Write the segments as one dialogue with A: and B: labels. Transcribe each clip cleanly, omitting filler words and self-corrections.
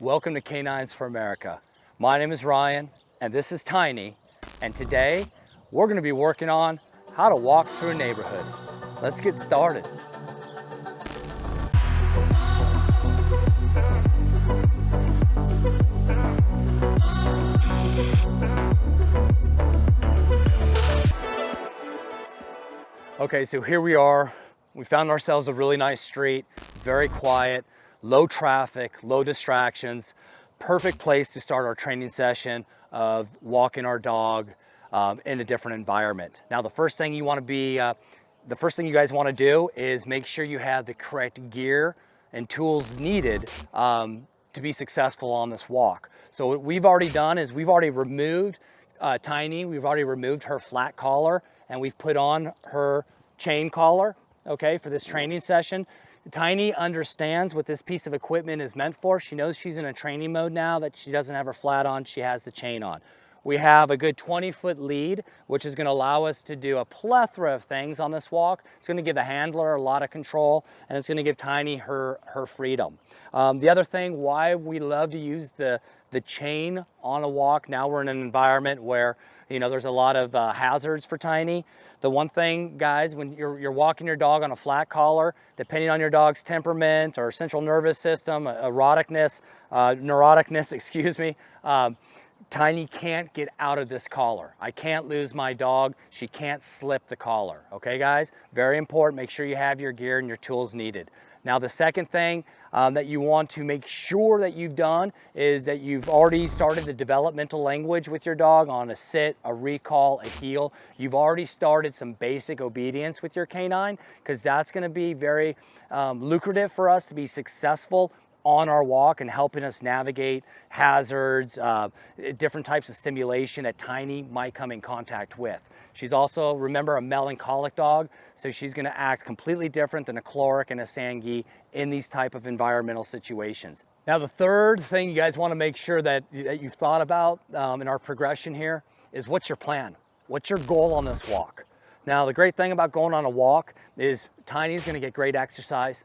A: Welcome to Canines for America. My name is Ryan and this is Tiny, and today we're going to be working on how to walk through a neighborhood. Let's get started. Okay, so here we are. We found ourselves a really nice street, very quiet, low traffic, low distractions, perfect place to start our training session of walking our dog in a different environment. Now, the first thing you guys want to do is make sure you have the correct gear and tools needed to be successful on this walk. So what we've already done is we've already removed Tiny, we've already removed her flat collar, and we've put on her chain collar, okay, for this training session. Tiny understands what this piece of equipment is meant for. She knows she's in a training mode now, that she doesn't have her flat on, she has the chain on. We have a good 20-foot lead, which is going to allow us to do a plethora of things on this walk. It's going to give the handler a lot of control, and it's going to give Tiny her freedom. The other thing why we love to use the chain on a walk, now we're in an environment where there's a lot of hazards for Tiny. The one thing, guys, when you're walking your dog on a flat collar, depending on your dog's temperament or central nervous system, neuroticness, excuse me, Tiny can't get out of this collar. I can't lose my dog. She can't slip the collar. Okay, guys? Very important. Make sure you have your gear and your tools needed. Now, the second thing that you want to make sure that you've done is that you've already started the developmental language with your dog on a sit, a recall, a heel. You've already started some basic obedience with your canine, because that's going to be very lucrative for us to be successful on our walk and helping us navigate hazards, different types of stimulation that Tiny might come in contact with. She's also, remember, a melancholic dog, so she's going to act completely different than a chloric and a Sangui in these type of environmental situations. Now, the third thing you guys want to make sure that you've thought about in our progression here is, what's your plan? What's your goal on this walk? Now, the great thing about going on a walk is Tiny's going to get great exercise.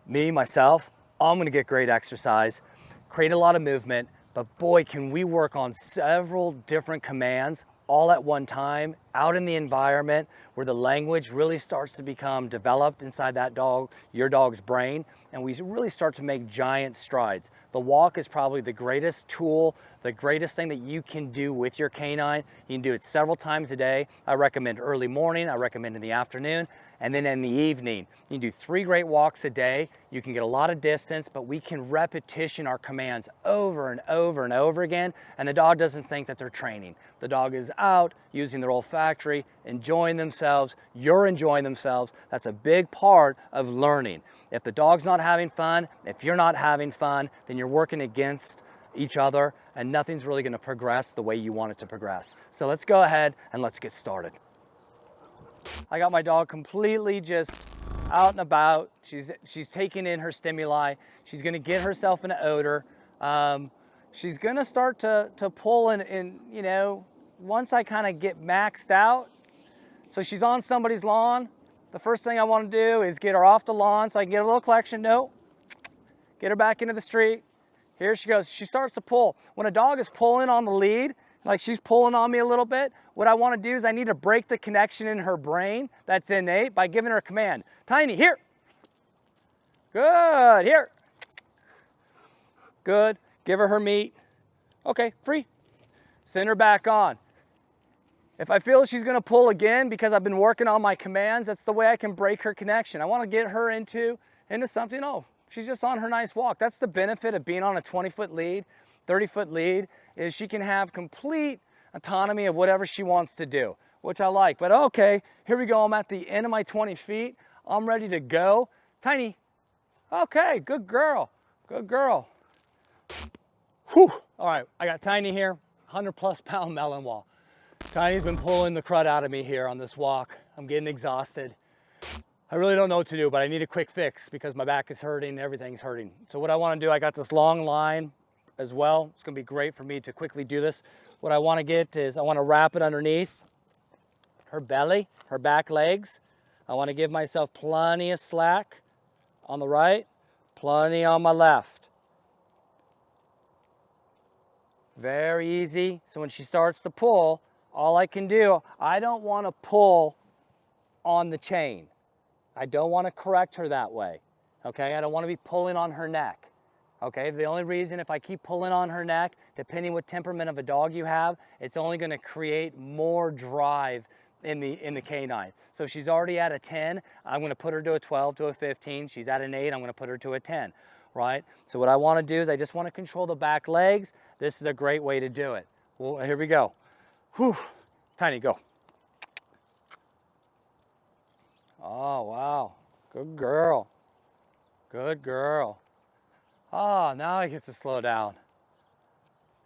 A: Myself, I'm going to get great exercise, create a lot of movement, but boy, can we work on several different commands all at one time out in the environment where the language really starts to become developed inside that dog, your dog's brain, and we really start to make giant strides. The walk is probably the greatest tool, the greatest thing that you can do with your canine. You can do it several times a day. I recommend early morning, I recommend in the afternoon, and then in the evening. You can do 3 great walks a day. You can get a lot of distance, but we can repetition our commands over and over and over again, and the dog doesn't think that they're training. The dog is out using their olfactory, enjoying themselves. You're enjoying themselves. That's a big part of learning. If the dog's not having fun, if you're not having fun, then you're working against each other, and nothing's really going to progress the way you want it to progress. So let's go ahead and let's get started. I got my dog completely just out and about. She's taking in her stimuli. She's going to get herself an odor. She's going to start to pull in, once I kind of get maxed out. So she's on somebody's lawn. The first thing I want to do is get her off the lawn so I can get a little collection. No. Get her back into the street. Here she goes. She starts to pull. When a dog is pulling on the lead, like she's pulling on me a little bit, what I want to do is I need to break the connection in her brain that's innate by giving her a command. Tiny, here. Good, here. Good. Give her meat. Okay, free. Send her back on. If I feel she's going to pull again because I've been working on my commands, that's the way I can break her connection. I want to get her into something. Oh, she's just on her nice walk. That's the benefit of being on a 20-foot lead, 30-foot lead, is she can have complete autonomy of whatever she wants to do, which I like. But okay, here we go. I'm at the end of my 20 feet. I'm ready to go. Tiny. Okay, good girl. Good girl. Whew. All right, I got Tiny here, 100+ pound melon wall. Tiny's been pulling the crud out of me here on this walk. I'm getting exhausted. I really don't know what to do, but I need a quick fix because my back is hurting, everything's hurting. So what I want to do, I got this long line as well. It's going to be great for me to quickly do this. What I want to get is I want to wrap it underneath her belly, her back legs. I want to give myself plenty of slack on the right, plenty on my left. Very easy. So when she starts to pull, all I can do, I don't want to pull on the chain. I don't want to correct her that way. Okay, I don't want to be pulling on her neck. Okay, the only reason if I keep pulling on her neck, depending what temperament of a dog you have, it's only going to create more drive in the canine. So if she's already at a 10, I'm going to put her to a 12 to a 15. She's at an 8, I'm going to put her to a 10, right? So what I want to do is I just want to control the back legs. This is a great way to do it. Well, here we go. Whew. Tiny, go. Oh, wow. Good girl. Good girl. Oh, now I get to slow down.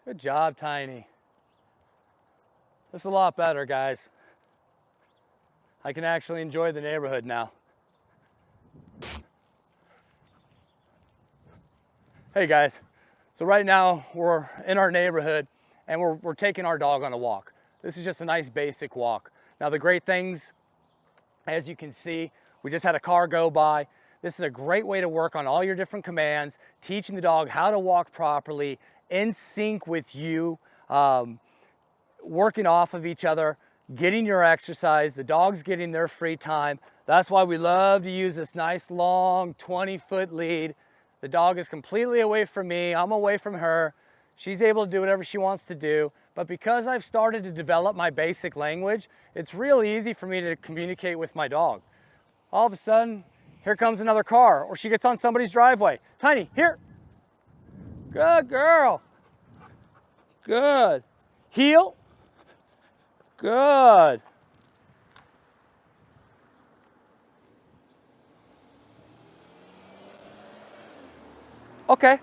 A: Good job, Tiny. This is a lot better, guys. I can actually enjoy the neighborhood now. Hey guys, so right now we're in our neighborhood and we're taking our dog on a walk. This is just a nice basic walk. Now the great things, as you can see, we just had a car go by. This is a great way to work on all your different commands, teaching the dog how to walk properly, in sync with you, working off of each other, getting your exercise, the dog's getting their free time. That's why we love to use this nice long 20-foot lead. The dog is completely away from me, I'm away from her. She's able to do whatever she wants to do. But because I've started to develop my basic language, it's really easy for me to communicate with my dog. All of a sudden, here comes another car, or she gets on somebody's driveway. Tiny, here. Good girl. Good. Heel. Good. Okay.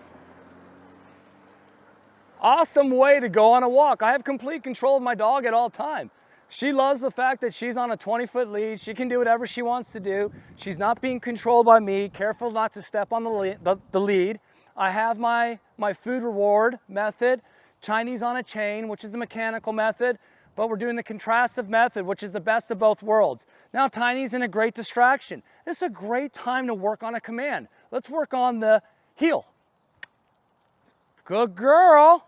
A: Awesome way to go on a walk. I have complete control of my dog at all time. She loves the fact that she's on a 20-foot lead. She can do whatever she wants to do. She's not being controlled by me. Careful not to step on the lead. I have my food reward method. Chinese on a chain, which is the mechanical method, but we're doing the contrastive method, which is the best of both worlds. Now Tiny's in a great distraction. This is a great time to work on a command. Let's work on the heel. Good girl.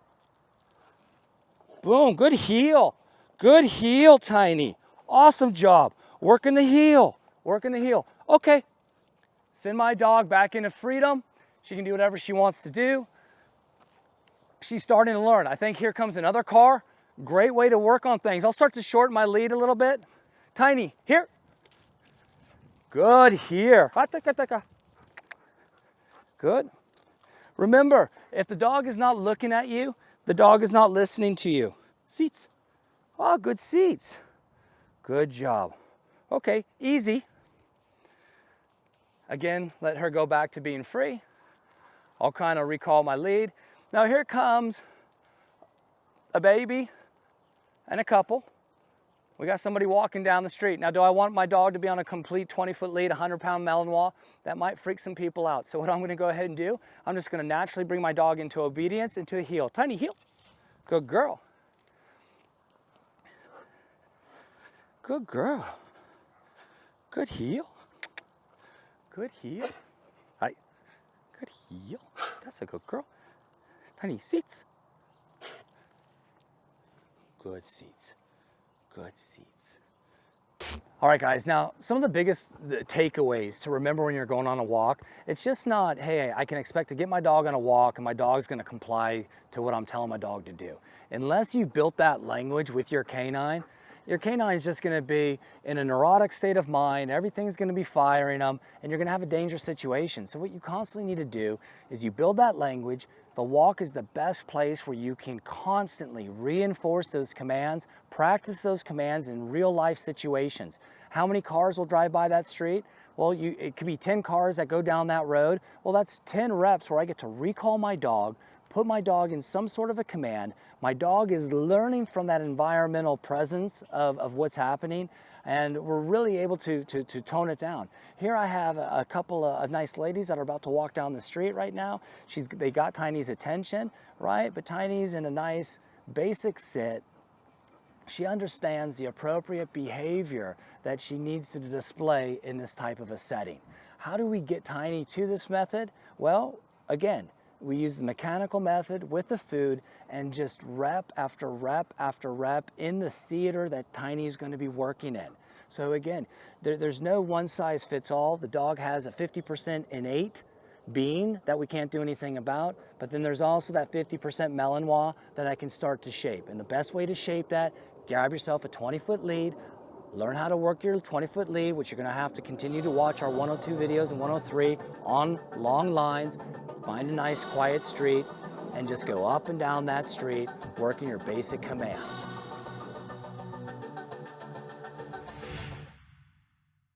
A: Boom, good heel. Good heel, Tiny. Awesome job. Working the heel. Working the heel. Okay. Send my dog back into freedom. She can do whatever she wants to do. She's starting to learn. I think here comes another car. Great way to work on things. I'll start to shorten my lead a little bit. Tiny, here. Good here. Good. Remember, if the dog is not looking at you, the dog is not listening to you. Seats. Oh, good seats. Good job. Okay, easy. Again, let her go back to being free. I'll kind of recall my lead. Now here comes a baby and a couple. We got somebody walking down the street. Now, do I want my dog to be on a complete 20-foot lead, 100-pound Malinois? That might freak some people out. So what I'm going to go ahead and do, I'm just going to naturally bring my dog into obedience, into a heel. Tiny heel. Good girl. Good girl. Good heel. Good heel. Hi. Good heel. That's a good girl. Tiny seats. Good seats. Good seats. All right, guys, now some of the biggest takeaways to remember when you're going on a walk, it's just not, hey, I can expect to get my dog on a walk and my dog's gonna comply to what I'm telling my dog to do. Unless you've built that language with your canine is just gonna be in a neurotic state of mind, everything's gonna be firing them, and you're gonna have a dangerous situation. So what you constantly need to do is you build that language. The walk is the best place where you can constantly reinforce those commands, practice those commands in real life situations. How many cars will drive by that street? Well, it could be 10 cars that go down that road. Well, that's 10 reps where I get to recall my dog, put my dog in some sort of a command. My dog is learning from that environmental presence of what's happening, and we're really able to tone it down. Here I have a couple of nice ladies that are about to walk down the street right now. They got Tiny's attention, right? But Tiny's in a nice basic sit. She understands the appropriate behavior that she needs to display in this type of a setting. How do we get Tiny to this method? Well, again, we use the mechanical method with the food and just rep after rep after rep in the theater that Tiny is going to be working in. So again, there's no one size fits all. The dog has a 50% innate being that we can't do anything about, but then there's also that 50% Malinois that I can start to shape. And the best way to shape that, grab yourself a 20-foot lead, learn how to work your 20-foot lead, which you're gonna have to continue to watch our 102 videos and 103 on long lines. Find a nice quiet street and just go up and down that street working your basic commands.